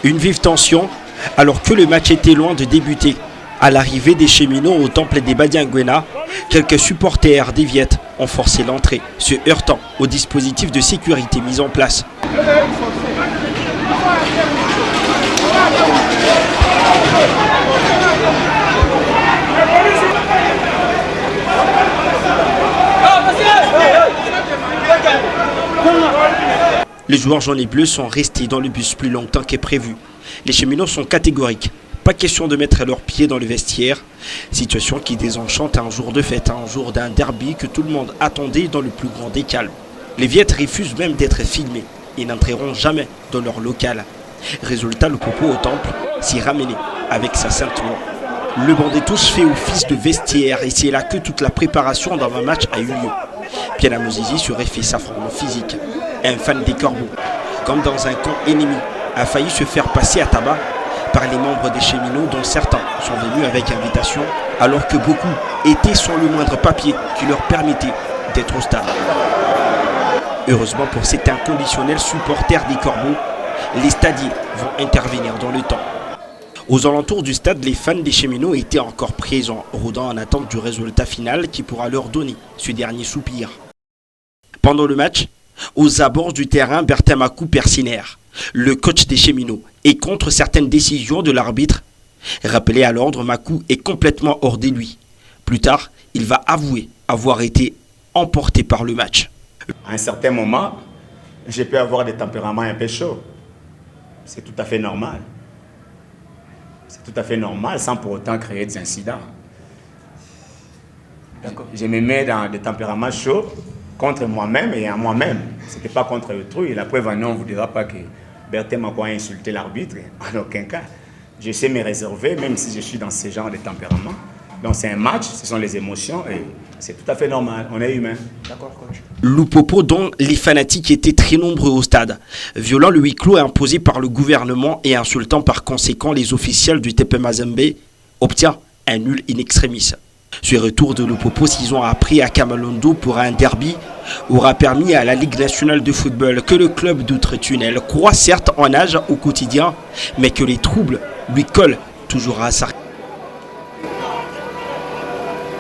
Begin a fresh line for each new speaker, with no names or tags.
Une vive tension alors que le match était loin de débuter. À l'arrivée des cheminots au temple des Badiangwena, quelques supporters des Viettes ont forcé l'entrée, se heurtant au dispositif de sécurité mis en place. Les joueurs jaunes et bleus sont restés dans le bus plus longtemps que prévu. Les cheminots sont catégoriques. Pas question de mettre leurs pieds dans le vestiaire. Situation qui désenchante un jour de fête, un jour d'un derby que tout le monde attendait dans le plus grand des calmes. Les Viettes refusent même d'être filmés et n'entreront jamais dans leur local. Résultat, le Popo au temple s'y ramené avec sa ceinture. Le banc des tous fait office de vestiaire et c'est là que toute la préparation d'un match a eu lieu. Piana Mozizi se refait sa forme physique. Un fan des Corbeaux, comme dans un camp ennemi, a failli se faire passer à tabac par les membres des cheminots dont certains sont venus avec invitation alors que beaucoup étaient sans le moindre papier qui leur permettait d'être au stade. Heureusement pour cet inconditionnel supporter des Corbeaux, les stadiers vont intervenir dans le temps. Aux alentours du stade, les fans des cheminots étaient encore présents, rôdant en attente du résultat final qui pourra leur donner ce dernier soupir. Pendant le match, aux abords du terrain, Bertin Makou Persinère, le coach des cheminots, est contre certaines décisions de l'arbitre. Rappelé à l'ordre, Makou est complètement hors de lui. Plus tard, il va avouer avoir été emporté par le match.
À un certain moment, je peux avoir des tempéraments un peu chauds. C'est tout à fait normal. C'est tout à fait normal sans pour autant créer des incidents. Je me mets dans des tempéraments chauds contre moi-même et à moi-même. Ce n'était pas contre autrui. La preuve en est, on ne vous dira pas que Bertin Makou a insulté l'arbitre. En aucun cas. Je sais me réserver, même si je suis dans ce genre de tempérament. Donc c'est un match, ce sont les émotions et c'est tout à fait normal. On est humain. D'accord, coach.
Lupopo, dont les fanatiques étaient très nombreux au stade, violant le huis clos imposé par le gouvernement et insultant par conséquent les officiels du TP Mazembe, obtient un nul in extremis. Ce retour de Lupopo 6 ans après à Kamalondo pour un derby aura permis à la Ligue nationale de football que le club d'Outre-Tunnel croît certes en âge au quotidien, mais que les troubles lui collent toujours à sa